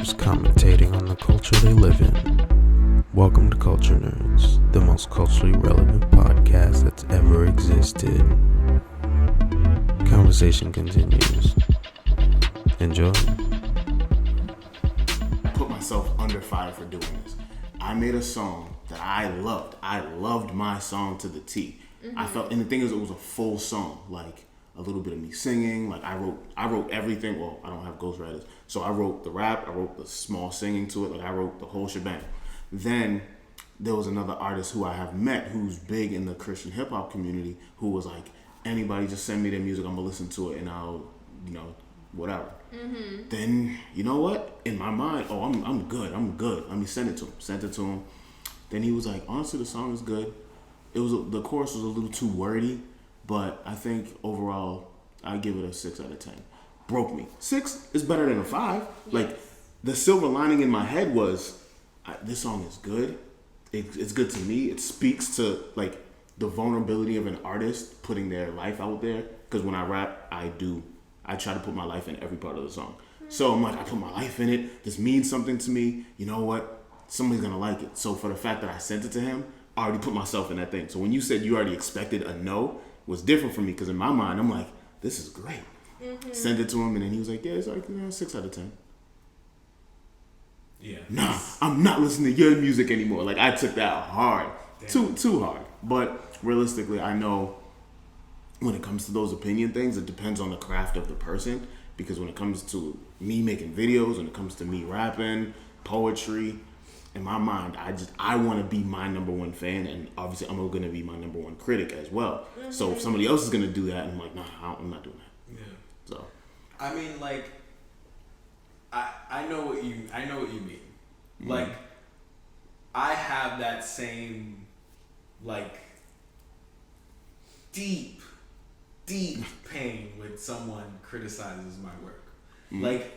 creators commentating on the culture they live in. Welcome to Culture Nerds, the most culturally relevant podcast that's ever existed. Conversation continues. Enjoy. I put myself under fire for doing this. I made a song that I loved. I loved my song to the T. I felt, and the thing is, it was a full song, like a little bit of me singing. Like I wrote everything. Well, I don't have ghostwriters, so I wrote the rap. I wrote the small singing to it. Like I wrote the whole shebang. Then there was another artist who I have met who's big in the Christian hip hop community who was like, anybody just send me their music, I'm gonna listen to it, and I'll, whatever. Then you know what? In my mind, I'm good. Let me send it to him. Sent it to him. Then he was like, honestly, the song is good. The chorus was a little too wordy, but I think overall I give it a 6 out of 10. Broke me. 6 is better than a 5. Yes. Like the silver lining in my head was, this song is good. It's good to me. It speaks to like the vulnerability of an artist putting their life out there. Because when I rap, I try to put my life in every part of the song. So I'm like, I put my life in it. This means something to me. You know what? Somebody's gonna like it. So for the fact that I sent it to him, I already put myself in that thing. So when you said you already expected a no, was different for me because in my mind I'm like, this is great. Send it to him, and then he was like, yeah, it's like 6 out of 10. Yeah. Nah, I'm not listening to your music anymore. Like I took that hard, too hard. But realistically, I know when it comes to those opinion things, it depends on the craft of the person. Because when it comes to me making videos, when it comes to me rapping, poetry, in my mind, I want to be my number one fan, and obviously I'm going to be my number one critic as well. So if somebody else is going to do that, I'm like, nah, I'm not doing that. Yeah. So, I mean, like, I know what you mean. Like, I have that same, like, deep pain when someone criticizes my work. Like,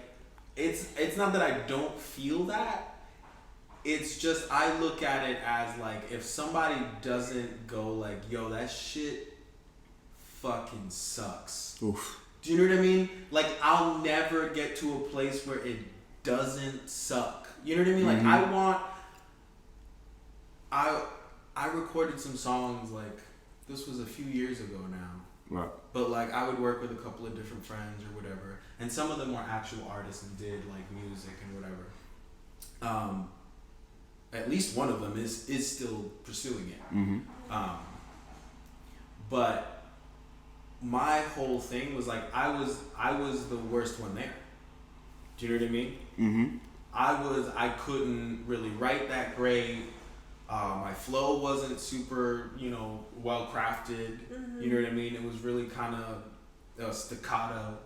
it's not that I don't feel that. It's just I look at it as like if somebody doesn't go like, yo, that shit fucking sucks. oof. Do you know what I mean? Like I'll never get to a place where it doesn't suck. You know what I mean? Like I recorded some songs like this was a few years ago now. Right. But like I would work with a couple of different friends or whatever, and some of them were actual artists and did like music and whatever. At least one of them is still pursuing it. But my whole thing was like I was the worst one there. Do you know what I mean? I couldn't really write that great. My flow wasn't super, well crafted. You know what I mean? It was really kind of staccato.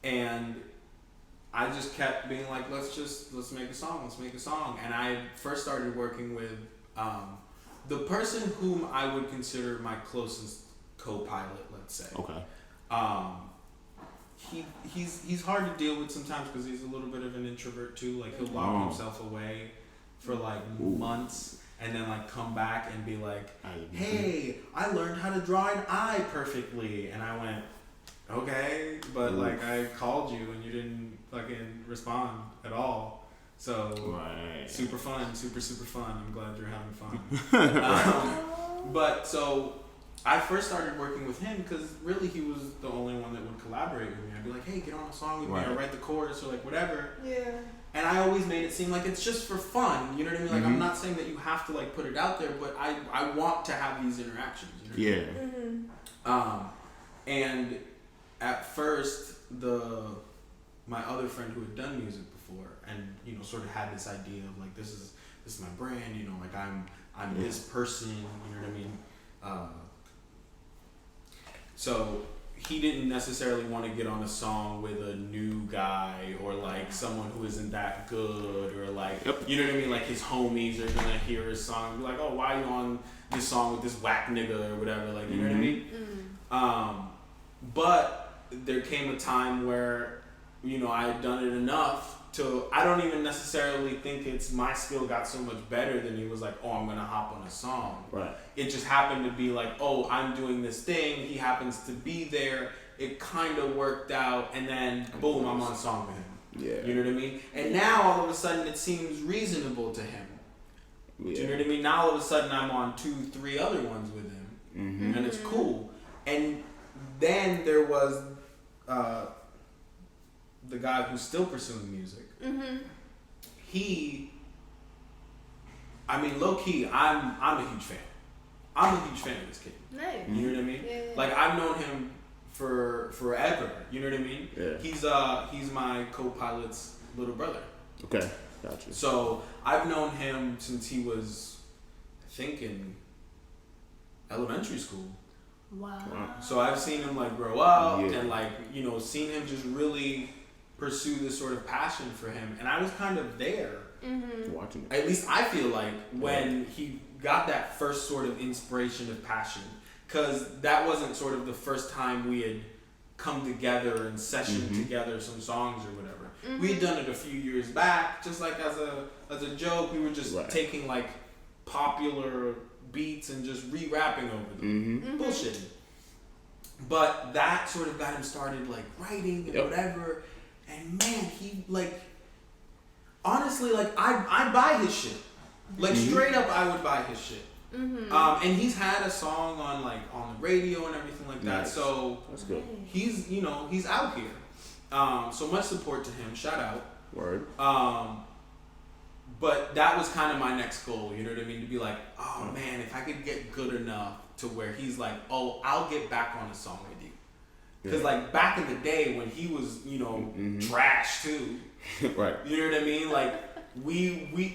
And I just kept being like, let's make a song. And I first started working with the person whom I would consider my closest co-pilot, let's say. Okay. He's hard to deal with sometimes because he's a little bit of an introvert too. Like he'll lock himself away for like months and then like come back and be like, hey, I learned how to draw an eye perfectly. And I went, okay, but like I called you and you didn't fucking respond at all. So super fun, super fun. I'm glad you're having fun. But so I first started working with him because really he was the only one that would collaborate with me. I'd be like, hey, get on a song with me or write the chorus or like whatever. Yeah. And I always made it seem like it's just for fun. You know what I mean? Like I'm not saying that you have to like put it out there, but I want to have these interactions. You know what I mean? And at first, my other friend who had done music before, and sort of had this idea of like this is my brand, like I'm this person, you know what I mean? So he didn't necessarily want to get on a song with a new guy or like someone who isn't that good or like you know what I mean? Like his homies are gonna hear his song and be like, oh, why are you on this song with this whack nigga or whatever? Like you know what I mean? But there came a time where, I had done it enough to, I don't even necessarily think it's my skill got so much better than he was like, oh, I'm going to hop on a song. Right. It just happened to be like, oh, I'm doing this thing. He happens to be there. It kind of worked out. And then, boom, I'm on a song with him. Yeah. You know what I mean? And now all of a sudden it seems reasonable to him. Yeah. Do you know what I mean? Now all of a sudden I'm on 2-3 other ones with him, and it's cool. And then there was the guy who's still pursuing music. I mean, low key, I'm a huge fan. I'm a huge fan of this kid. Nice. You know what I mean? Yeah. Like I've known him for forever. You know what I mean? Yeah. He's my co-pilot's little brother. Okay, gotcha. So I've known him since he was, I think, in elementary school. Wow. So I've seen him like grow up and like, you know, seen him just really pursue this sort of passion for him. And I was kind of there. Watching it. At least I feel like when he got that first sort of inspiration of passion, because that wasn't sort of the first time we had come together and sessioned together some songs or whatever. We had done it a few years back, just like as a joke. We were just taking like popular beats and just re-rapping over them, bullshitting. But that sort of got him started like writing and whatever. And man, he like, honestly, like I buy his shit. Like straight up, I would buy his shit. And he's had a song on the radio and everything like that. So that's good. He's he's out here. So much support to him. Shout out. Word. But that was kind of my next goal. You know what I mean? To be like, oh man, if I could get good enough to where he's like, oh, I'll get back on a song with you. Because like back in the day when he was, trash too. Right. You know what I mean? Like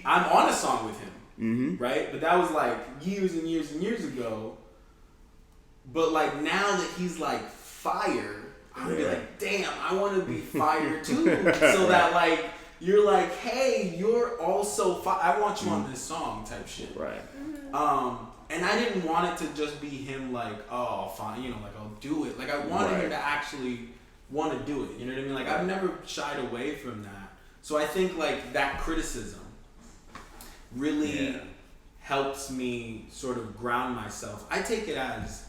I'm on a song with him, right? But that was like years and years and years ago. But like now that he's like fire, I'm gonna be like, damn, I want to be fire too. So that like you're like, hey, you're also I want you on this song type shit. Right. And I didn't want it to just be him like, oh, fine, like I'll do it. Like I wanted him to actually want to do it. You know what I mean? Like I've never shied away from that. So I think like that criticism really helps me sort of ground myself. I take it as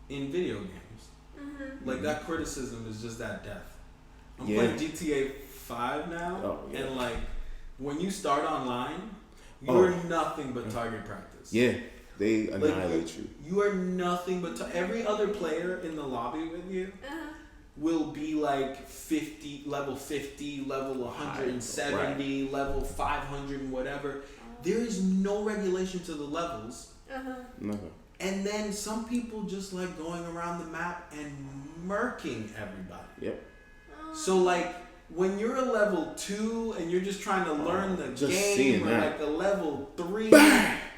in video games. Like that criticism is just that depth. I'm playing GTA 5 now, and like when you start online, you're nothing but target practice. Yeah, they annihilate you. You are nothing but every other player in the lobby with you will be like level 50, level 170, level 500 and whatever. There is no regulation to the levels. Nothing. And then some people just like going around the map and murking everybody. Yep. So like when you're a level 2 and you're just trying to learn the game, or like a level 3,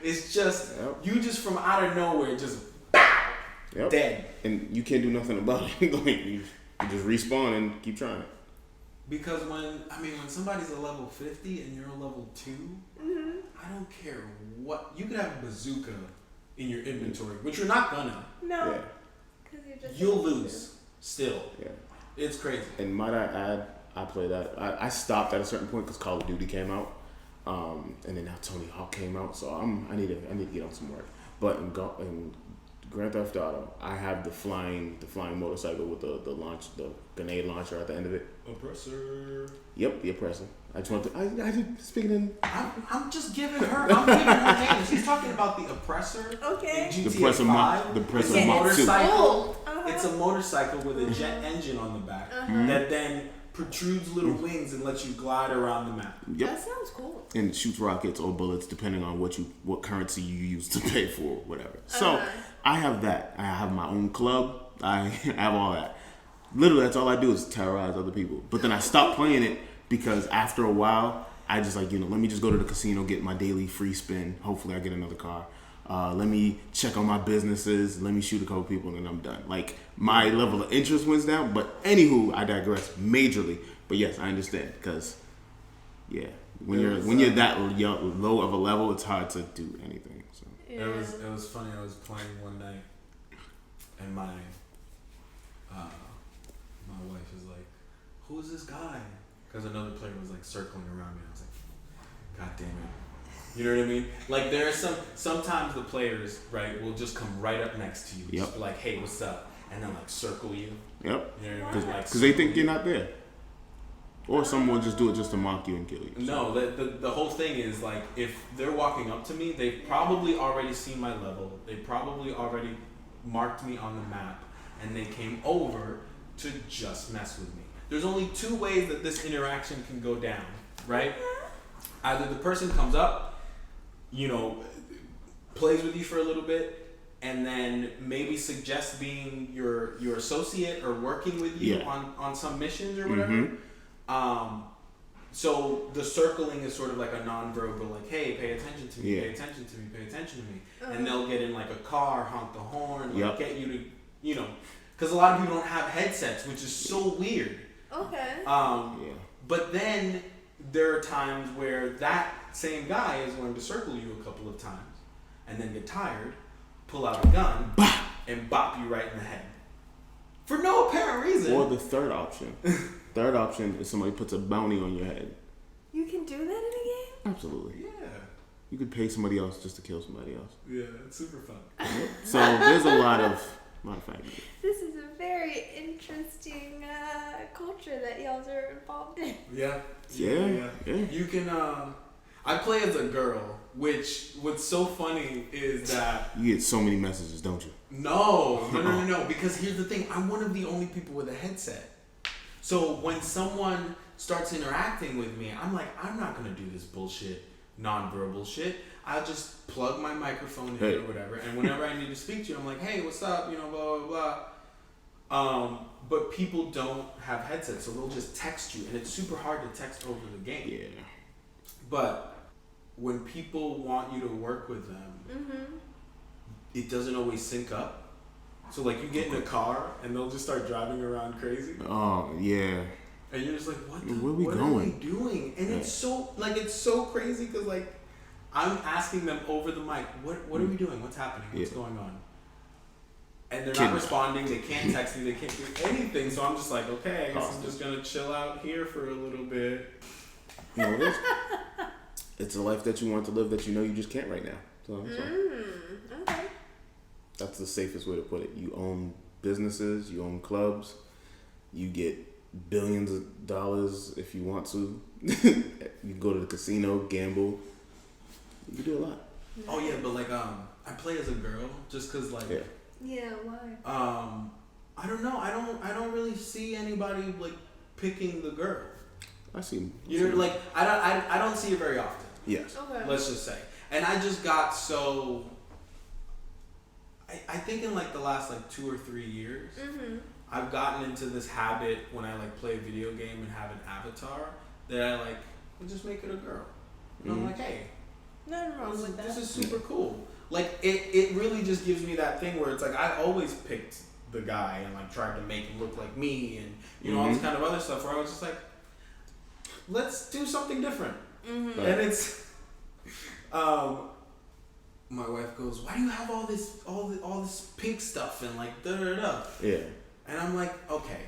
it's just you just from out of nowhere just dead. And you can't do nothing about it. You just respawn and keep trying. Because when somebody's a level 50 and you're a level 2, I don't care what. You could have a bazooka in your inventory, which you're not gonna. No. Yeah. Because you're just. You'll lose still. Yeah. It's crazy. And might I add, I play that. I stopped at a certain point because Call of Duty came out, and then now Tony Hawk came out. So I need to get on some work. But in Grand Theft Auto, I have the flying motorcycle with the grenade launcher at the end of it. Oppressor. Yep, the oppressor. I just want to. I just speaking in. I'm just giving her names. She's talking about the oppressor. Okay. In GTA The oppressor 5. The oppressor It's a Mach 2. motorcycle. It's a motorcycle with a jet engine on the back that then protrudes little wings and lets you glide around the map. Yep. That sounds cool. And shoots rockets or bullets depending on what currency you use to pay for whatever. So I have that. I have my own club. I have all that. Literally, that's all I do is terrorize other people. But then I stopped playing it because after a while, I just let me just go to the casino, get my daily free spin. Hopefully, I get another car. Let me check on my businesses. Let me shoot a couple people, and then I'm done. Like my level of interest went down. But anywho, I digress majorly. But yes, I understand because when you're that low of a level, it's hard to do anything. So. Yeah. It was funny. I was playing one night, and my wife is like, "Who is this guy?" Because another player was like circling around me. I was like, "God damn it!" You know what I mean? Like there are sometimes the players will just come right up next to you, just be like, "Hey, what's up?" and then like circle you. Yep. You know what I mean? Because they think you're not there. Or someone will just do it just to mock you and kill you. No, the whole thing is like if they're walking up to me, they've probably already seen my level. They probably already marked me on the map, and they came over to just mess with me. There's only two ways that this interaction can go down, right? Either the person comes up, you know, plays with you for a little bit, and then maybe suggests being your associate or working with you on some missions or whatever. Mm-hmm. So the circling is sort of like a non-verbal, like, hey, pay attention to me, pay attention to me, pay attention to me. And they'll get in like a car, honk the horn, like get you to, you know, because a lot of people don't have headsets, which is so weird. Okay. But then there are times where that same guy is going to circle you a couple of times and then get tired, pull out a gun, and bop you right in the head. For no apparent reason. Or the third option. Third option is somebody puts a bounty on your head. You can do that in a game? Absolutely. Yeah. You could pay somebody else just to kill somebody else. Yeah, it's super fun. So there's a lot of factors. This is a very interesting culture that y'all are involved in. Yeah. You can, I play as a girl, which what's so funny is that... You get so many messages, don't you? No. Because here's the thing. I'm one of the only people with a headset. So when someone starts interacting with me, I'm like, I'm not going to do this bullshit, non-verbal shit. I'll just plug my microphone in or whatever. And whenever I need to speak to you, I'm like, hey, what's up? You know, blah, blah, blah. But people don't have headsets, so they'll just text you. And it's super hard to text over the game. Yeah. But when people want you to work with them, it doesn't always sync up. So like you get in a car and they'll just start driving around crazy. Oh yeah. And you're just like, what going? are they doing? And it's so crazy because like I'm asking them over the mic, what are we doing? What's happening? What's going on? And they're not responding. They can't text me. They can't do anything. So I'm just like, okay, I guess I'm just gonna chill out here for a little bit. You know what it is? It's a life that you want to live that you know you just can't right now. So Okay. that's the safest way to put it. You own businesses, you own clubs, you get billions of dollars if you want to. You can go to the casino, gamble. You can do a lot. Oh yeah, but like I play as a girl just cause like Yeah, why? I don't know. I don't really see anybody like picking the girl. I see. You're like I don't see it very often. Yes. Okay. Let's just say. And I just got so I think in like the last like 2 or 3 years, I've gotten into this habit when I like play a video game and have an avatar that I like just make it a girl. And I'm like, hey, Nothing wrong with that. this is super cool. Like it really just gives me that thing where it's like I always picked the guy and like tried to make him look like me and you know all this kind of other stuff where I was just like, let's do something different. And it's my wife goes, why do you have all this pink stuff and like da da da? Yeah. And I'm like, okay,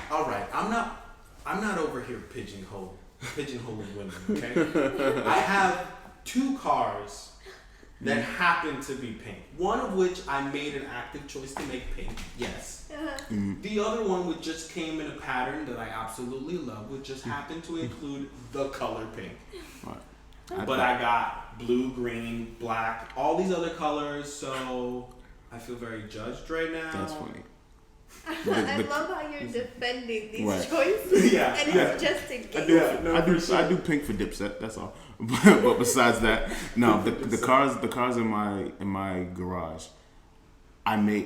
all right, I'm not over here pigeonholing women, okay? I have 2 cars that happen to be pink. One of which I made an active choice to make pink, yes. The other one which just came in a pattern that I absolutely love, which just happened to include the color pink. But I got blue, green, black, all these other colors, so I feel very judged right now. That's funny. I love how you're defending these choices. And it's just a game. I do pink for Dipset. That's all. But besides that, no. The cars in my garage. My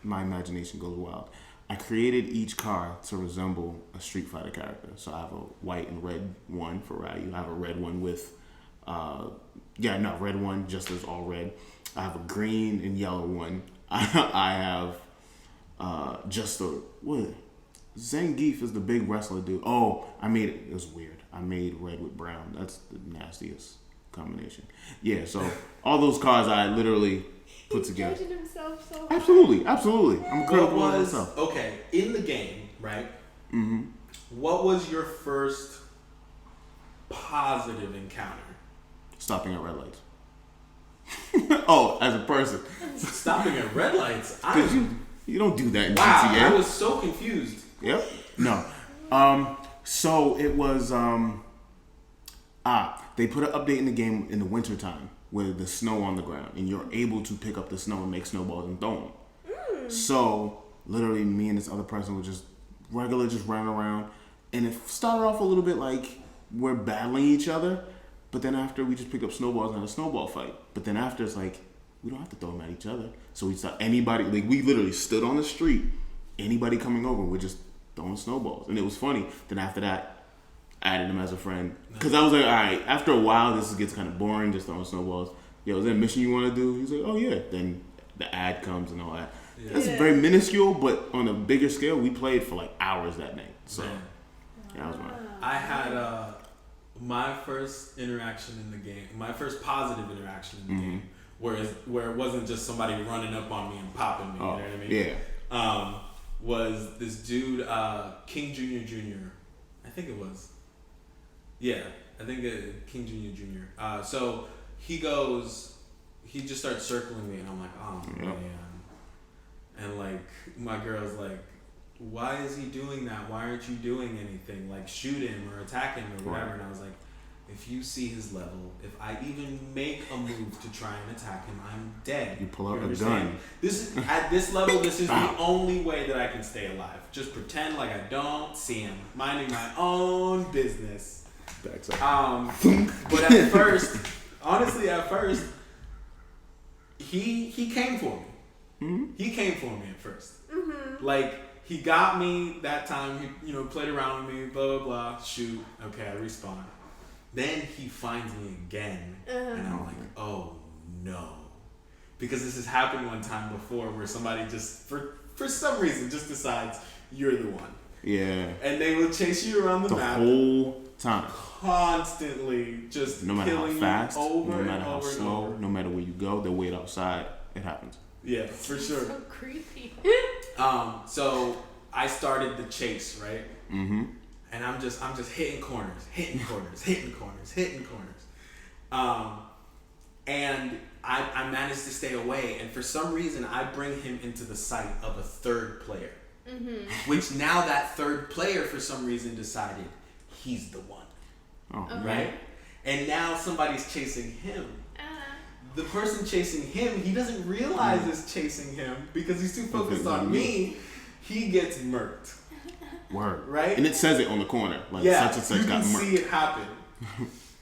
imagination goes wild. I created each car to resemble a Street Fighter character. So I have a white and red one for Ryu. I have a red one with, red one just as all red. I have a green and yellow one. I have Zangief is the big wrestler dude. Oh, I made it. It was weird. I made red with brown. That's the nastiest combination. Yeah, so all those cars I literally put together. Judging himself so hard. Absolutely. I'm critical of myself. Okay, in the game, right? What was your first positive encounter? Stopping at red lights. Oh, as a person. Stopping at red lights? You don't do that in GTA. GTA. I was so confused. Yep. No. So it was they put an update in the game in the wintertime with the snow on the ground, and you're able to pick up the snow and make snowballs and throw them. So literally, me and this other person were just running around, and it started off a little bit like we're battling each other, but then after we just picked up snowballs and had a snowball fight. But then after it's like we don't have to throw them at each other, so we start anybody like we literally stood on the street, anybody coming over, we're just throwing snowballs, and it was funny. Then after that, I added him as a friend because I was like, all right. After a while, this gets kind of boring just throwing snowballs. Yo, is there a mission you want to do? He's like, oh yeah. Then the ad comes and all that. Yeah. That's very minuscule, but on a bigger scale, we played for like hours that night. So that was mine. I had my first interaction in the game, my first positive interaction in the game, where it wasn't just somebody running up on me and popping me. You know what I mean? Yeah. Was this dude King Jr. I think it was. Yeah, I think King Jr. So he just starts circling me, and I'm like, oh man. And like my girl's like, why is he doing that? Why aren't you doing anything? Like shoot him or attack him or whatever. And I was like, if you see his level, if I even make a move to try and attack him, I'm dead. You pull out a gun. At this level, this is the only way that I can stay alive. Just pretend like I don't see him, minding my own business. But at first, honestly, he came for me. He came for me at first. Like he got me that time. He played around with me. Blah blah blah. Shoot. Okay, I respawn. Then he finds me again, and I'm like, oh no, because this has happened one time before where somebody just for some reason just decides you're the one. Yeah. And they will chase you around the map the whole time, constantly, just no matter killing how fast, you over no matter and how over slow, and over. no matter where you go, they wait outside. It happens. Yeah, for sure. So creepy. So I started the chase, right? And I'm just hitting corners. And I managed to stay away. And for some reason, I bring him into the sight of a third player. Which now that third player, for some reason, decided he's the one. Right? And now somebody's chasing him. The person chasing him, he doesn't realize is chasing him because he's too focused on me. He gets murked. Word. Right? And it says it on the corner. Like such and such got murked. You can see it happen.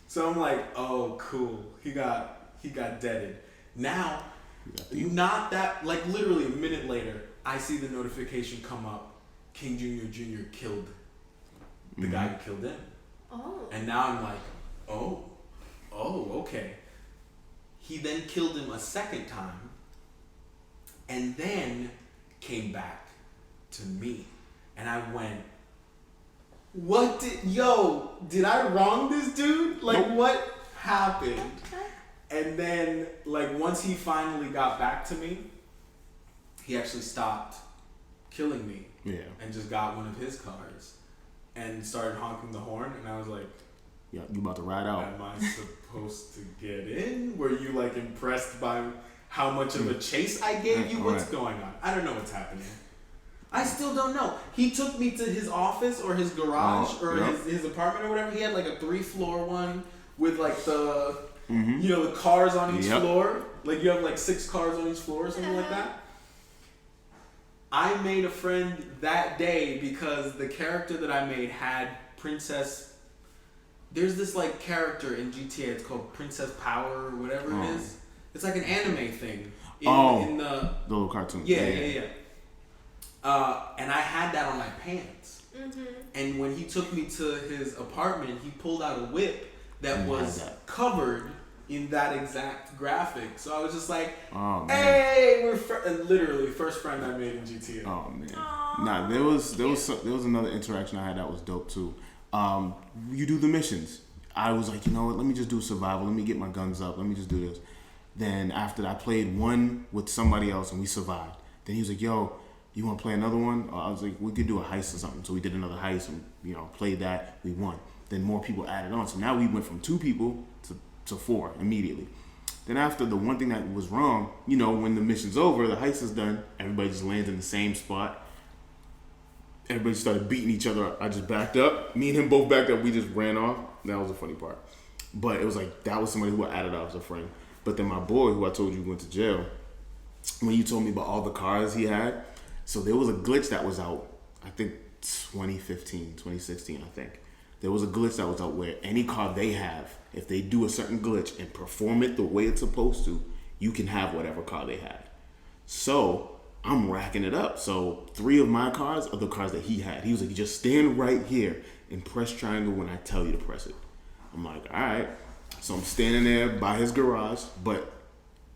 So I'm like, oh, cool. He got deaded. Now, not that, like literally a minute later, I see the notification come up. King Jr. killed the guy who killed him. Oh. And now I'm like, oh, okay. He then killed him a second time, and then came back to me. And I went, did I wrong this dude? Like, what happened? And then, like, once he finally got back to me, he actually stopped killing me. Yeah. And just got one of his cars and started honking the horn. And I was like, yeah, you about to ride out. Am I supposed to get in? Were you like impressed by how much of a chase I gave you? What's going on? I don't know what's happening. I still don't know. He took me to his office or his garage or his apartment or whatever. He had like a 3-floor one with like the the cars on each floor. Like you have like 6 cars on each floor or something like that. I made a friend that day because the character that I made had Princess. There's this like character in GTA. It's called Princess Power or whatever it is. It's like an anime thing. In the little cartoon. Yeah. And I had that on my pants. And when he took me to his apartment, he pulled out a whip that was covered in that exact graphic. So I was just like, hey, we're literally first friend I made in GTA. Oh man. Nah, there was another interaction I had that was dope too. You do the missions. I was like, you know what? Let me just do survival. Let me get my guns up. Let me just do this. Then after that, I played one with somebody else and we survived. Then he was like, yo, you want to play another one? I was like, we could do a heist or something. So we did another heist and, played that. We won. Then more people added on. So now we went from 2 people to 4 immediately. Then after the one thing that was wrong, when the mission's over, the heist is done, everybody just lands in the same spot. everybody started beating each other up. I just backed up. Me and him both backed up. We just ran off. That was the funny part. But it was like, that was somebody who I added as a friend. But then my boy, who I told you went to jail, when you told me about all the cars he had, so there was a glitch that was out, I think 2016, I think. There was a glitch that was out where any car they have, if they do a certain glitch and perform it the way it's supposed to, you can have whatever car they had. So I'm racking it up. So 3 of my cars are the cars that he had. He was like, just stand right here and press triangle when I tell you to press it. I'm like, all right. So I'm standing there by his garage, but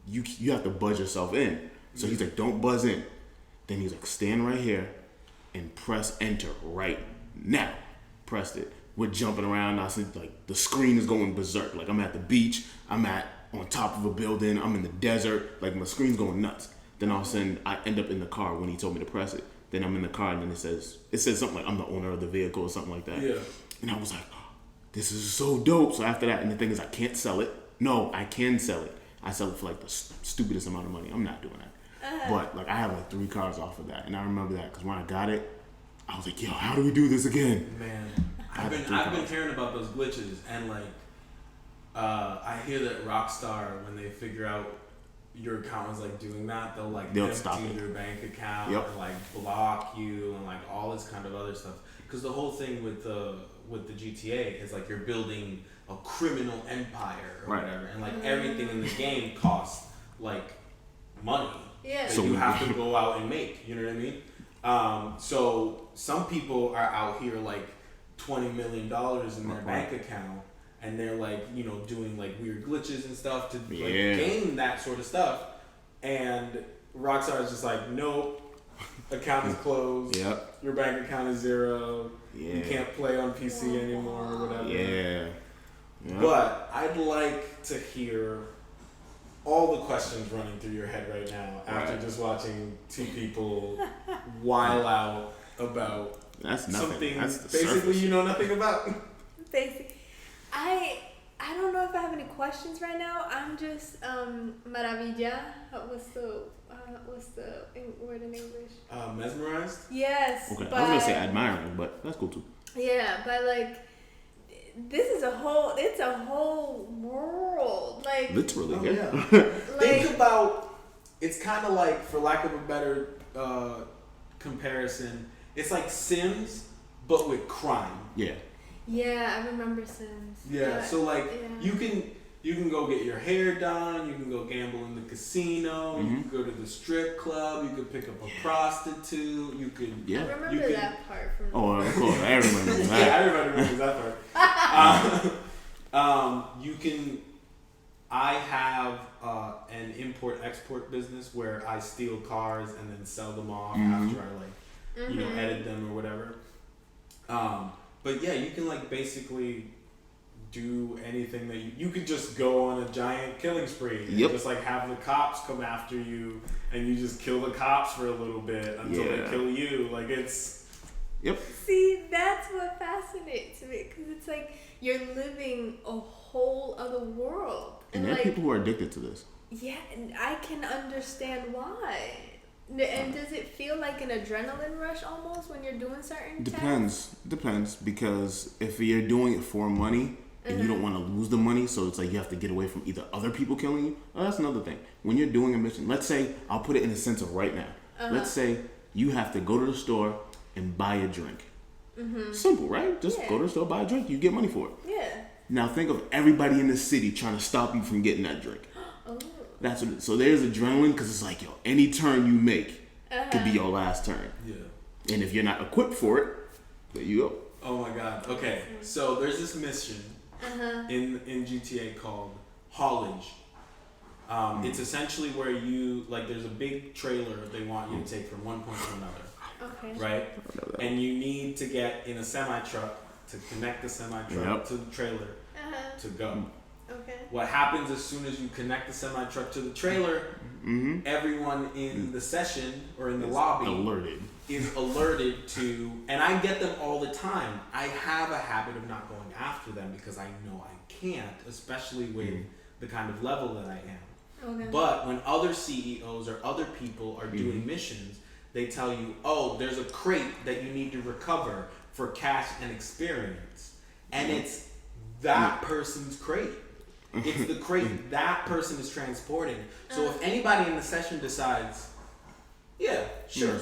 you have to buzz yourself in. So he's like, don't buzz in. Then he's like, stand right here and press enter right now. Pressed it. We're jumping around. I said, like, the screen is going berserk. Like, I'm at the beach. I'm on top of a building. I'm in the desert. Like, my screen's going nuts. Then all of a sudden, I end up in the car when he told me to press it. Then I'm in the car, and then it says something like, I'm the owner of the vehicle or something like that. Yeah. And I was like, oh, this is so dope. So after that, and the thing is, I can't sell it. No, I can sell it. I sell it for, like, the stupidest amount of money. I'm not doing that. But, like, I have, like, 3 cars off of that. And I remember that, because when I got it, I was like, yo, how do we do this again? Man. I've been hearing about those glitches, and like I hear that Rockstar, when they figure out your account is like doing that, they'll stop empty your bank account and like block you and like all this kind of other stuff. Because the whole thing with the GTA is like you're building a criminal empire or whatever, and like everything in the game costs like money that so you have to go out and make. You know what I mean? So some people are out here like $20 million in their bank account, and they're like, you know, doing like weird glitches and stuff to like gain that sort of stuff. And Rockstar is just like, nope, account is closed. Yep. Your bank account is 0. You can't play on PC anymore or whatever. Yeah. Yep. But I'd like to hear all the questions running through your head right now after just watching 2 people while out about that's nothing. Something that's the basically surface. You know nothing about. Basically, I don't know if I have any questions right now. I'm just maravilla. What's the word in English? Mesmerized. Yes. Okay, but, I was gonna say admiring, but that's cool too. Yeah, but like, it's a whole world. Like literally, yeah. Like, think about. It's kind of like, for lack of a better comparison, it's like Sims, but with crime. Yeah. Yeah, I remember Sims. Yeah, so like you can go get your hair done, you can go gamble in the casino, you can go to the strip club, you could pick up a prostitute, you could. Yeah. I remember that part from. Oh, of course, I remember that. Yeah, everybody remembers that part. You can. I have an import-export business where I steal cars and then sell them off after I like, you know, edit them or whatever. But yeah, you can like basically do anything that you could just go on a giant killing spree and just like have the cops come after you and you just kill the cops for a little bit until they kill you. Like it's. Yep. See, that's what fascinates me, because it's like you're living a whole other world. And there are people who are addicted to this. Yeah, and I can understand why. And does it feel like an adrenaline rush almost when you're doing certain tasks? Depends, because if you're doing it for money and you don't want to lose the money, so it's like you have to get away from either other people killing you. Oh, that's another thing. When you're doing a mission, let's say, I'll put it in a sense of right now. Let's say you have to go to the store and buy a drink. Simple, right? Just go to the store, buy a drink, you get money for it. Yeah. Now think of everybody in the city trying to stop you from getting that drink. That's what. So there's adrenaline, because it's like, yo, any turn you make could be your last turn. Yeah. And if you're not equipped for it, there you go. Oh my God. Okay. So there's this mission in GTA called Haulage. It's essentially where you like. There's a big trailer they want you to take from one point to another. Okay. Right. And you need to get in a semi truck to connect the semi truck to the trailer to go. Okay. What happens as soon as you connect the semi truck to the trailer? Everyone in the session or in the lobby is alerted to, and I get them all the time. I have a habit of not going after them because I know I can't, especially with the kind of level that I am. Okay. But when other CEOs or other people are doing missions, they tell you, oh, there's a crate that you need to recover for cash and experience. And it's that person's crate. It's the crate that person is transporting. So if anybody in the session decides, yeah, sure,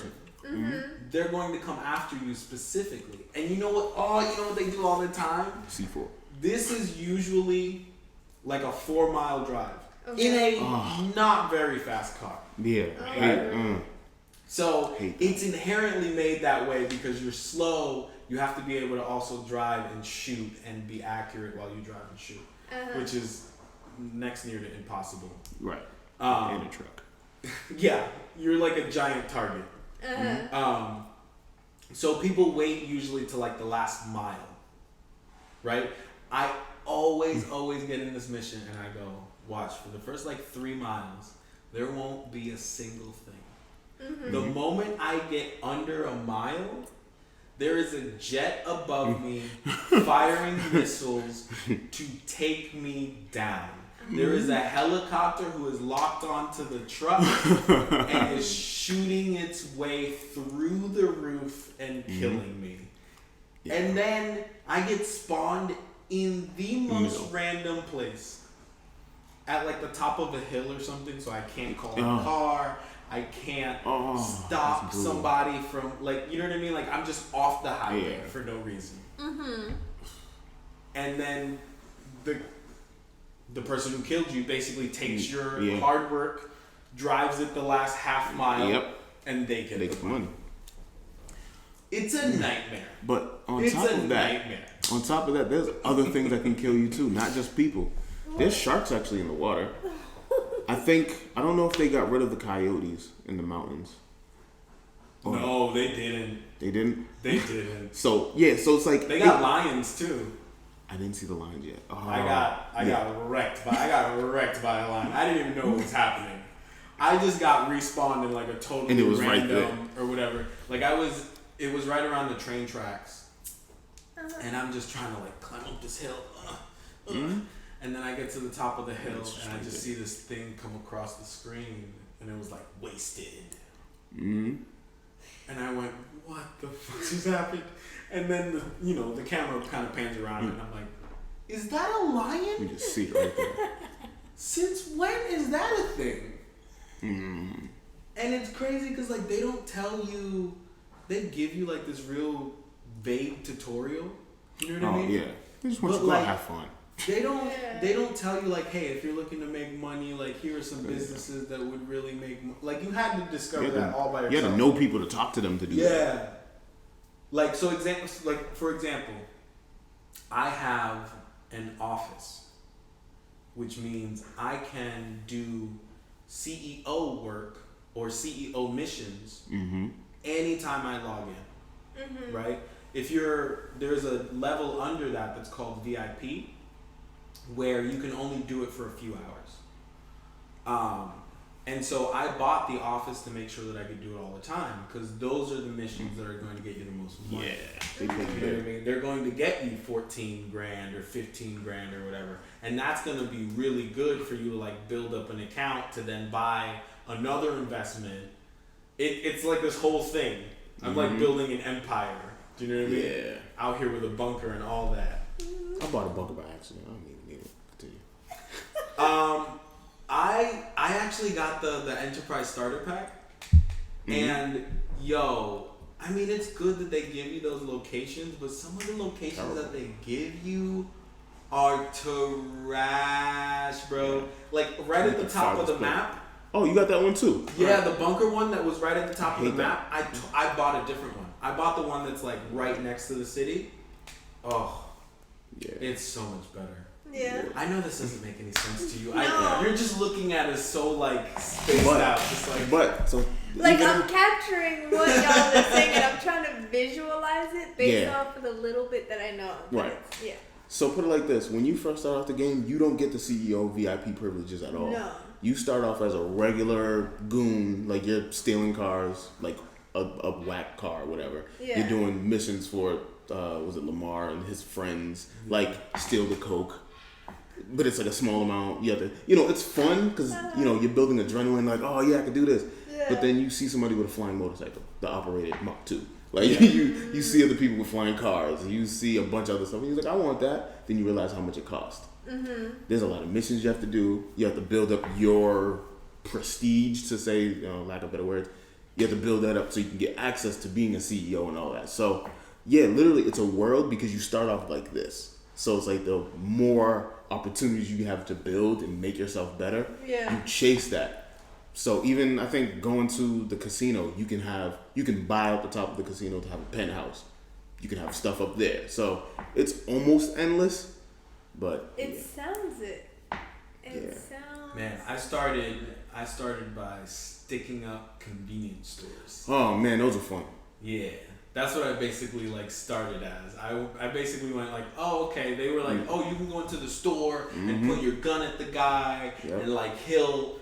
they're going to come after you specifically. And you know what? Oh, you know what they do all the time? C4. This is usually like a 4-mile drive in a not very fast car. Yeah. So it's inherently made that way because you're slow. You have to be able to also drive and shoot and be accurate while you drive and shoot, which is next near to impossible. Right. In a truck. Yeah, you're like a giant target. So people wait usually to like the last mile, right? I always get in this mission and I go, watch, for the first like 3 miles, there won't be a single thing. The moment I get under a mile, there is a jet above me firing missiles to take me down. There is a helicopter who is locked onto the truck and is shooting its way through the roof and killing me. And then I get spawned in the most random place. At like the top of a hill or something, so I can't call a car. I can't stop somebody from, like, you know what I mean? Like, I'm just off the highway for no reason. And then the person who killed you basically takes your hard work, drives it the last half mile, and they get the money. It's a nightmare. But on top of that, there's other things that can kill you too, not just people. There's sharks actually in the water. I don't know if they got rid of the coyotes in the mountains. No, they didn't. They didn't? They didn't. So it's like... They got lions too. I didn't see the lions yet. I got wrecked by a lion. I didn't even know what was happening. I just got respawned in like a totally and it was random right or whatever. Like it was right around the train tracks. And I'm just trying to like climb up this hill. And then I get to the top of the hill and I just see this thing come across the screen and it was like wasted. And I went, what the fuck just happened? And then the camera kind of pans around and I'm like, is that a lion? You just see it right there. Since when is that a thing? And it's crazy because like they don't tell you, they give you like this real vague tutorial. You know what I mean? Yeah. They just want you to go have fun. They don't tell you like, hey, if you're looking to make money, like here are some businesses that would really make like you had to discover that all by yourself. You had to know people to talk to them to do that. Yeah. Like for example, I have an office, which means I can do CEO work or CEO missions anytime I log in. Right? There's a level under that's called VIP, where you can only do it for a few hours. And so I bought the office to make sure that I could do it all the time, because those are the missions that are going to get you the most money. You know what I mean? They're going to get you 14 grand or 15 grand or whatever. And that's going to be really good for you to like build up an account to then buy another investment. It's like this whole thing. I'm like building an empire. Do you know what I mean? Yeah. Out here with a bunker and all that. I bought a bunker by accident. I don't even need it. Continue. I actually got the Enterprise Starter Pack. And I mean, it's good that they give you those locations, but some of the locations that they give you are trash, bro. Yeah. Like right at the top of the map. Oh, you got that one too? Yeah, the bunker one that was right at the top of the map. I bought a different one. I bought the one that's like right next to the city. Oh, yeah, it's so much better. Yeah. I know this doesn't make any sense to you. No. You're just looking at it so like spaced out, just like. I'm capturing what y'all are saying, and I'm trying to visualize it based off of the little bit that I know. Right. So put it like this: when you first start off the game, you don't get the CEO VIP privileges at all. No. You start off as a regular goon, like you're stealing cars, like a whack car or whatever. Yeah. You're doing missions for, was it Lamar and his friends, like steal the coke. But it's like a small amount. You have to, it's fun because, you're building adrenaline, like, oh yeah, I can do this. Yeah. But then you see somebody with a flying motorcycle, the operated Mach 2. Like you see other people with flying cars. You see a bunch of other stuff. And you're like, I want that. Then you realize how much it costs. Mm-hmm. There's a lot of missions you have to do. You have to build up your prestige, to say, lack of better words. You have to build that up so you can get access to being a CEO and all that. So yeah, literally it's a world because you start off like this. So it's like the more opportunities you have to build and make yourself better, you chase that. So even I think going to the casino, you can buy out the top of the casino to have a penthouse. You can have stuff up there. So it's almost endless, but it sounds Man, I started by sticking up convenience stores. Oh man, those are fun. Yeah. That's what I basically like started as. I basically went like, oh, okay. They were like, oh, you can go into the store and put your gun at the guy and like he'll,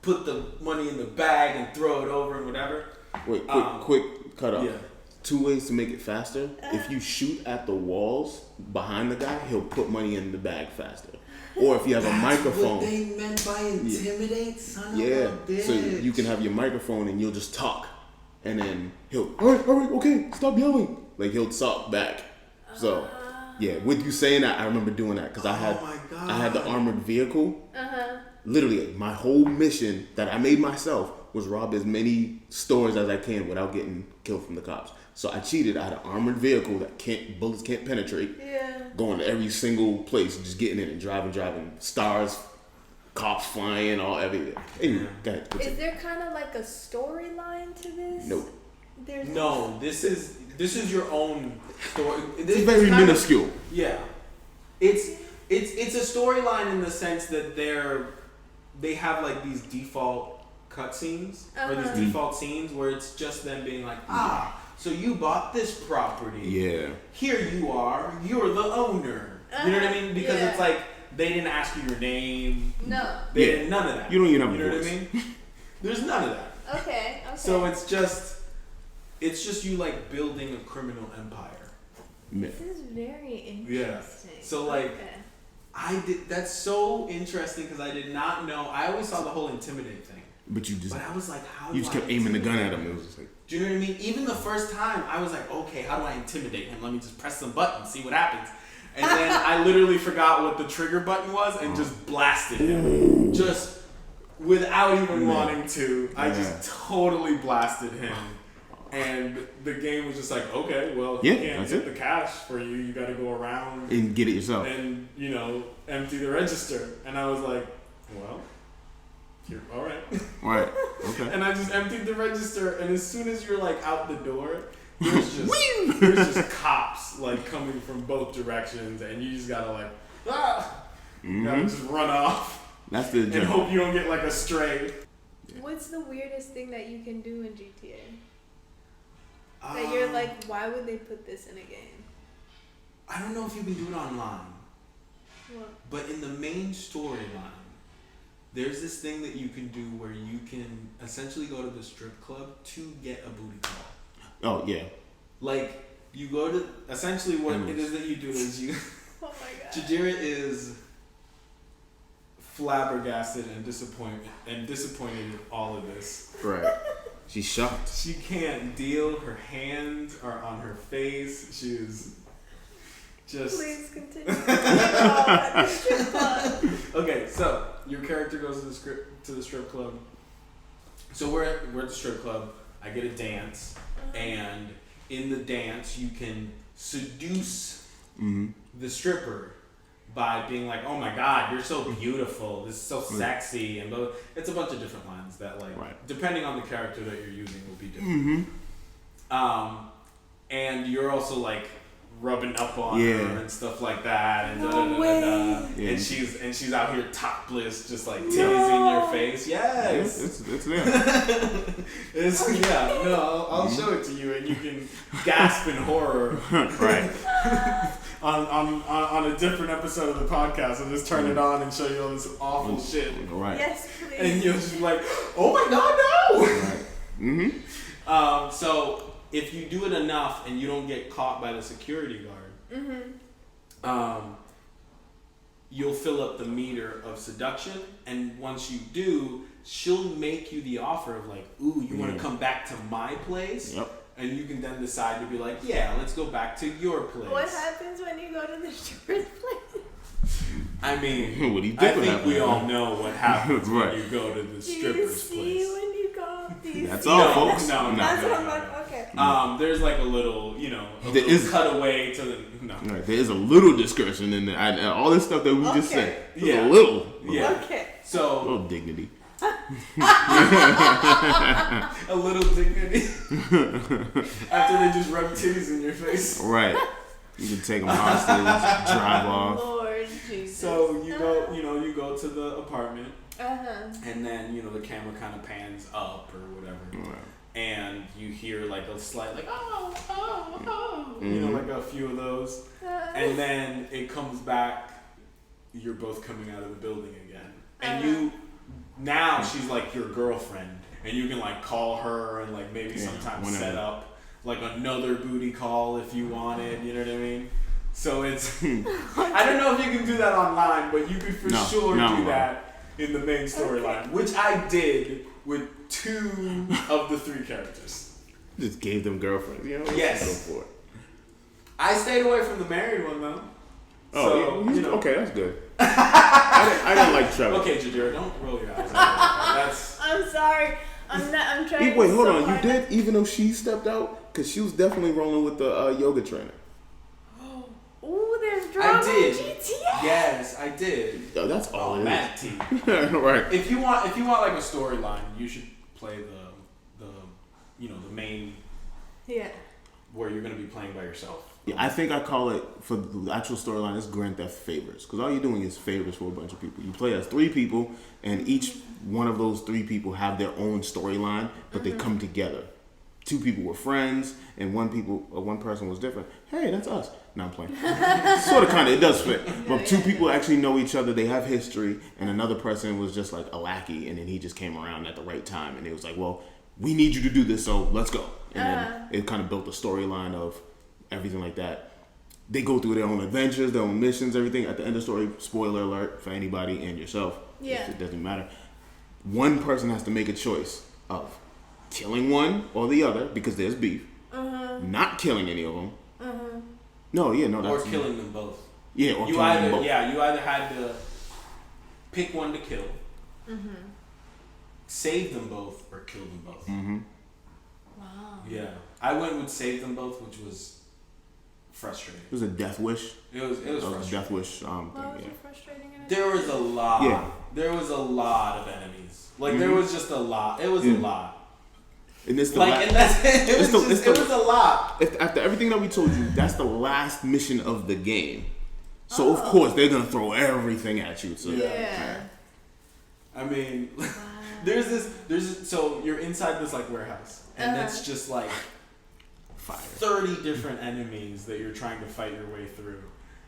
put the money in the bag and throw it over and whatever. Wait, quick cut off. Yeah. 2 ways to make it faster. If you shoot at the walls behind the guy, he'll put money in the bag faster. Or if you have a microphone. What they meant by intimidate, son of a bitch. So you can have your microphone and you'll just talk. And then he'll, all right, okay, stop yelling. Like he'll talk back. So, yeah, with you saying that, I remember doing that because I had the armored vehicle. Literally, my whole mission that I made myself was rob as many stores as I can without getting killed from the cops. So I cheated. I had an armored vehicle that bullets can't penetrate. Yeah. Going to every single place, just getting in and driving. Stars, cops flying, all everything. Anyway, go ahead. Is there kind of like a storyline to this? Nope. No, this is your own story. It's very minuscule. Yeah, it's a storyline in the sense that they have like these default cutscenes or these default scenes where it's just them being like, so you bought this property. Yeah. Here you are. You're the owner. You know what I mean? Because it's like they didn't ask you your name. No. They didn't. None of that. You don't even have a voice. What I mean? There's none of that. Okay. So it's just you like building a criminal empire. This is very interesting. Yeah. So like, that's so interesting because I did not know. I always saw the whole intimidate thing. But I was like, how? You just kept aiming the gun at him. It was just like. Do you know what I mean? Even the first time, I was like, okay, how do I intimidate him? Let me just press some buttons, see what happens. And then I literally forgot what the trigger button was and just blasted him. Just without even wanting to. I just totally blasted him. And the game was just like, okay, well, you can't get the cash for you. You got to go around and get it yourself. And, empty the register. And I was like, well, all right. Right. Okay. And I just emptied the register. And as soon as you're like out the door, there's just cops like coming from both directions. And you just got to like, you got to just run off. That's the and hope you don't get like a stray. What's the weirdest thing that you can do in GTA? That you're like, why would they put this in a game? I don't know if you can do it online. What? But in the main storyline, there's this thing that you can do where you can essentially go to the strip club to get a booty call. Oh, yeah. Like, you go to, essentially what it is that you do is you... Oh my god. Jadira is flabbergasted and disappointed in all of this. Right. She's shocked. She can't deal. Her hands are on her face. She is just... Please continue. Okay, so your character goes to the strip club. So we're at the strip club. I get a dance, and in the dance you can seduce the stripper by being like, "Oh my God, you're so beautiful. This is so sexy," and it's a bunch of different lines that, like, depending on the character that you're using, will be different. And you're also like rubbing up on her and stuff like that, and and she's out here topless, just like titties in your face. Yes, it's there. I'll show it to you, and you can gasp in horror. Right. On a different episode of the podcast, I'll just turn it on and show you all this awful shit. Right. Yes, please. And you'll just be like, oh my God, no! Right. So if you do it enough and you don't get caught by the security guard, you'll fill up the meter of seduction, and once you do, she'll make you the offer of like, ooh, you want to come back to my place? Yep. And you can then decide to be like, yeah, let's go back to your place. What happens when you go to the stripper's place? I mean, what do you I think we all know what happens Right. when you go to the Do stripper's you see place. when you go? Do you That's see all, when- folks. No. That's what I'm like, okay. There's like a little, There little is- cutaway to the no. Right, there is a little discretion in there. And all this stuff that we just Okay. said. There's Yeah. a little. Yeah. Okay. A So little dignity. a little dignity after they just rub titties in your face. Right. You can take them hostage, drive off. Lord Jesus. So you go, you go to the apartment, Uh-huh. and then the camera kind of pans up or whatever. Right. And you hear like a slight like oh, Mm-hmm. like a few of those, and then it comes back. You're both coming out of the building again, and now she's like your girlfriend, and you can like call her and like maybe sometimes whenever. set up like another booty call if you wanted. You know what I mean? So it's I don't know if you can do that online, but you could for sure do that in the main storyline, which I did with 2 of the 3 characters. Just gave them girlfriends. Yes. Go for it. I stayed away from the married one though. Oh, So, okay, that's good. I didn't like Trevor. Okay, Jadira, don't roll your eyes. That's I'm sorry. I'm trying. Wait, hold so on. You hard did, even though she stepped out? Because she was definitely rolling with the yoga trainer. Ooh, there's drama I did. in GTA. Yes, I did. Oh, that's all Oh, it Matt T. is. Right. If you want like a storyline, you should play the main Yeah. where you're gonna be playing by yourself. Yeah, I think I call it, for the actual storyline, it's Grand Theft Favors. Because all you're doing is favors for a bunch of people. You play as 3 people, and each one of those 3 people have their own storyline, but they come together. 2 people were friends, and one person was different. Hey, that's us. No, I'm playing. Sort of, kind of, it does fit. But 2 people actually know each other. They have history, and another person was just like a lackey, and then he just came around at the right time, and it was like, well, we need you to do this, so let's go. And then it kind of built a storyline of everything like that. They go through their own adventures, their own missions, everything. At the end of the story, spoiler alert for anybody and yourself. Yeah. It doesn't matter. One person has to make a choice of killing one or the other because there's beef. Not killing any of them. No, Or that's killing them both. Yeah, or You killing them either both. you either had to pick one to kill, save them both, or kill them both. Wow. Yeah, I went with save them both, which was frustrating. It was a death wish. It was It was a frustrating. death wish Why thing. was Yeah. it frustrating? In There was a lot. Yeah. There was a lot of enemies. Like there was just a lot. It was a lot. And it's the Like and that's it. it's Was the- it was a lot. after everything that we told you, that's the last mission of the game. So of course they're gonna throw everything at you. So Yeah. I mean, there's this. So you're inside this like warehouse, and it's just like fire. 30 different enemies that you're trying to fight your way through.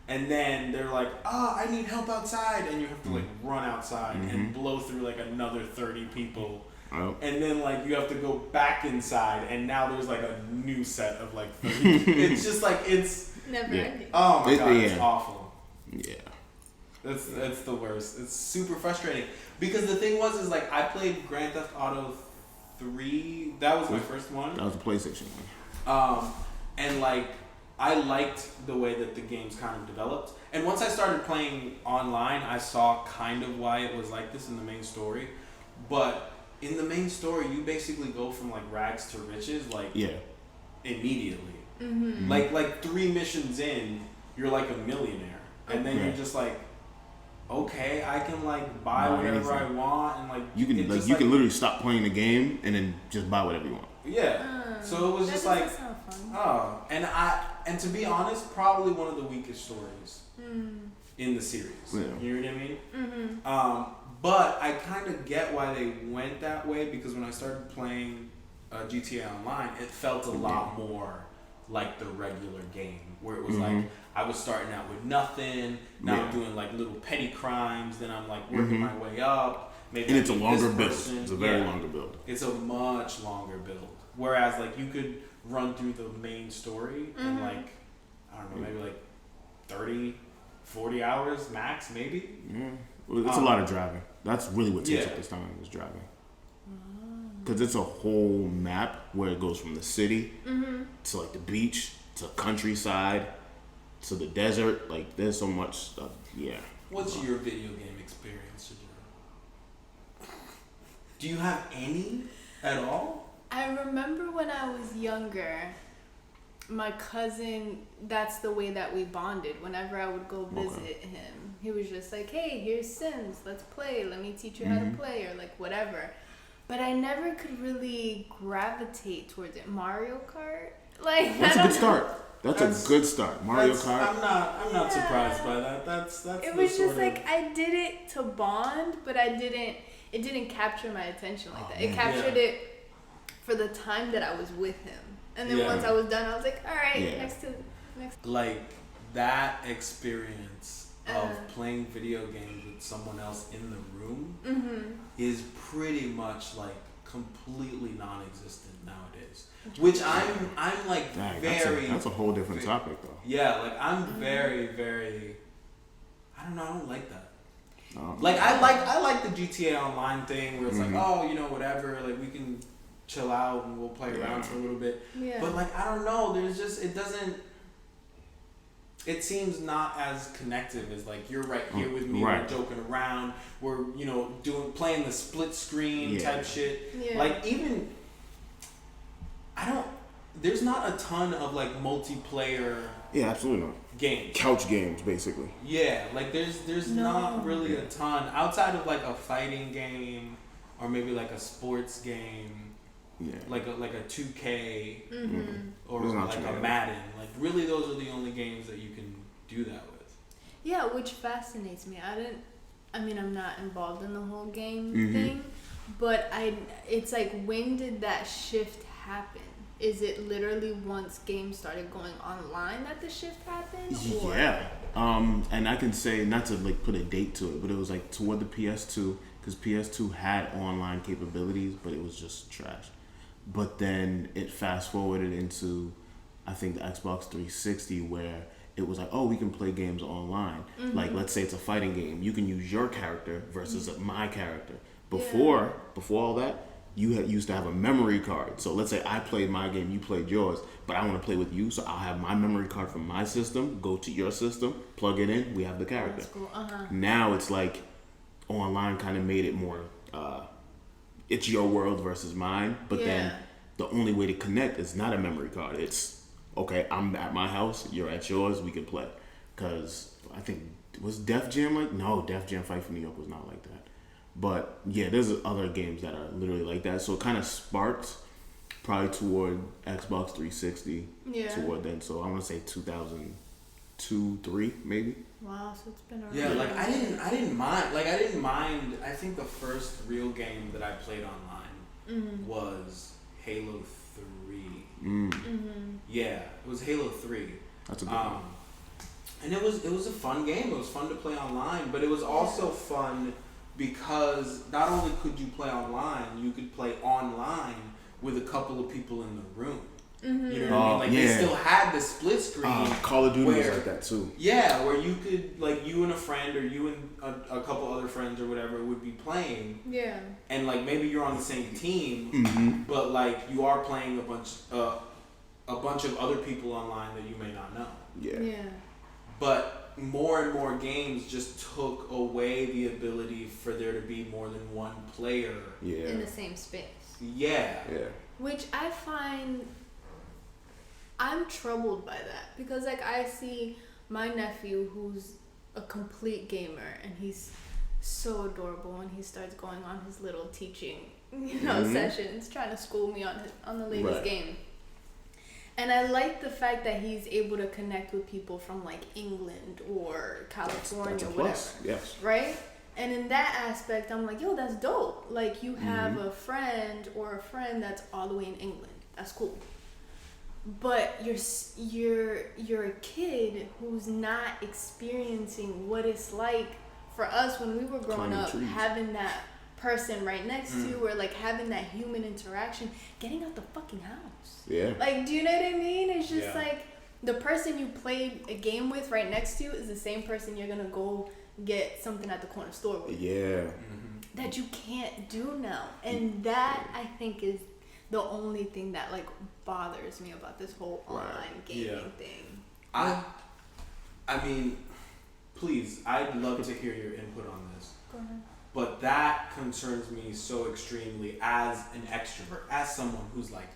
And then they're like, I need help outside. And you have to like run outside and blow through like another 30 people. Oh. And then like you have to go back inside. And now there's like a new set of like 30. It's just like, it's, Never Yeah. ending. oh my God, it's Yeah. awful. Yeah. That's the worst. It's super frustrating. Because the thing was, is like I played Grand Theft Auto 3. That was my first one. That was the PlayStation one. And like I liked the way that the game's kind of developed. And once I started playing online, I saw kind of why it was like this in the main story. But in the main story, you basically go from like rags to riches like immediately. Like 3 missions in, you're like a millionaire. And then you're just like, okay, I can like buy whatever I want and like You can it's like just, you can literally stop playing the game and then just buy whatever you want. Yeah. So it was That just doesn't like sound fun. oh, and to be honest, probably one of the weakest stories in the series. Yeah. You know what I mean? But I kind of get why they went that way because when I started playing GTA Online, it felt a lot more like the regular game, where it was like I was starting out with nothing. Now I'm doing like little petty crimes. Then I'm like working my way up. Maybe And I it's a meet longer this build. person. It's a very Yeah. longer build. It's a much longer build. Whereas like you could run through the main story in like, I don't know, maybe like 30, 40 hours max, maybe. Yeah, well, it's a lot of driving. That's really what takes up this time is driving. Because it's a whole map where it goes from the city to like the beach to countryside to the desert. Like there's so much stuff. Yeah. What's your video game experience, Sajira? Do you have any at all? I remember when I was younger, my cousin, that's the way that we bonded. Whenever I would go visit him, he was just like, hey, here's Sims, let's play, let me teach you how to play, or like whatever. But I never could really gravitate towards it. Mario Kart? Like, that's a good start. That's a good start. Mario Kart. I'm not surprised by that. That's it was just like I did it to bond, but it didn't capture my attention like that. It captured it for the time that I was with him. And then once I was done, I was like, all right, next. Like that experience of playing video games with someone else in the room is pretty much like completely non-existent nowadays. Which I'm like that's a whole different topic though. Yeah, like I'm very, very. I don't know. I don't like that. Like I like the GTA Online thing where it's like, oh, you know, whatever. Like we can chill out and we'll play around for a little bit. Yeah. But like I don't know. There's just it seems not as connective as like you're right here with me, we're joking around, we're playing the split screen type shit. Yeah. Like even there's not a ton of like multiplayer absolutely not. Games. Couch games basically. Yeah, like there's not really a ton outside of like a fighting game or maybe like a sports game. Yeah. Like a 2K or like a Madden. Like really those are the only games that you can do that with. Yeah, which fascinates me. I'm not involved in the whole game thing, but it's like, when did that shift happen? Is it literally once games started going online that the shift happened? Or? Yeah. And I can say, not to like put a date to it, but it was like toward the PS2, because PS2 had online capabilities, but it was just trash. But then it fast forwarded into, I think, the Xbox 360, where it was like, oh, we can play games online. Like, let's say it's a fighting game. You can use your character versus my character. Before all that, you used to have a memory card. So let's say I played my game, you played yours, but I want to play with you, so I'll have my memory card from my system, go to your system, plug it in, we have the character. That's cool. Now it's like online kind of made it more... it's your world versus mine, but then the only way to connect is not a memory card. It's, okay, I'm at my house, you're at yours, we can play. Because I think, was Def Jam like? No, Def Jam Fight for New York was not like that. But yeah, there's other games that are literally like that. So it kind of sparked probably toward Xbox 360 toward then. So I want to say 2002, 3 maybe. Wow, so it's been around. Yeah, like I didn't mind. I think the first real game that I played online was Halo 3. Yeah, it was Halo 3. That's a good one. And it was a fun game. It was fun to play online, but it was also fun because not only could you play online, you could play online with a couple of people in the room. You know what I mean? Like they still had the split screen. Call of Duty was like that too. Yeah, where you could, like, you and a friend or you and a couple other friends or whatever would be playing. Yeah. And like maybe you're on the same team, but like you are playing a bunch of other people online that you may not know. Yeah. Yeah. But more and more games just took away the ability for there to be more than one player in the same space. Yeah. Yeah. Which I find, I'm troubled by that, because like I see my nephew who's a complete gamer and he's so adorable when he starts going on his little teaching, sessions, trying to school me on the latest game. And I like the fact that he's able to connect with people from like England or California, that's or whatever. Yes. Right? And in that aspect, I'm like, yo, that's dope. Like you have a friend that's all the way in England. That's cool. But you're a kid who's not experiencing what it's like for us when we were growing up, having that person right next to you, or like having that human interaction, getting out the fucking house. Yeah. Like, do you know what I mean? It's just like the person you played a game with right next to you is the same person you're gonna go get something at the corner store with. Yeah. That you can't do now, and that I think is the only thing that like bothers me about this whole online gaming thing. I mean, please, I'd love to hear your input on this. Go ahead. But that concerns me so extremely as an extrovert, as someone who's like,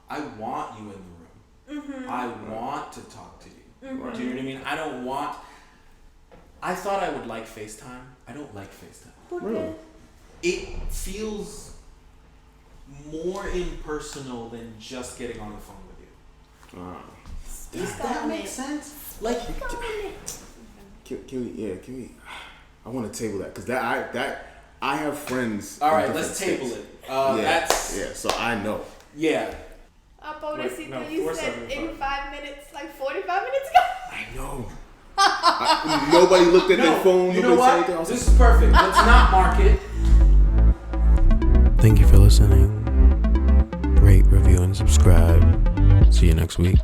I want you in the room. I want to talk to you. Do you know what I mean? I don't want. I thought I would like FaceTime. I don't like FaceTime. Really? It feels more impersonal than just getting on the phone with you. Does that make sense? Like, can we? I want to table that because I have friends. All right, let's table it. That's so I know. Yeah. Pobrecito, you said in 5 minutes, like 45 minutes ago. I know. Nobody looked at their phone. You know what? This is perfect. Let's not mark it. Thank you for listening. Rate, review, and subscribe. See you next week.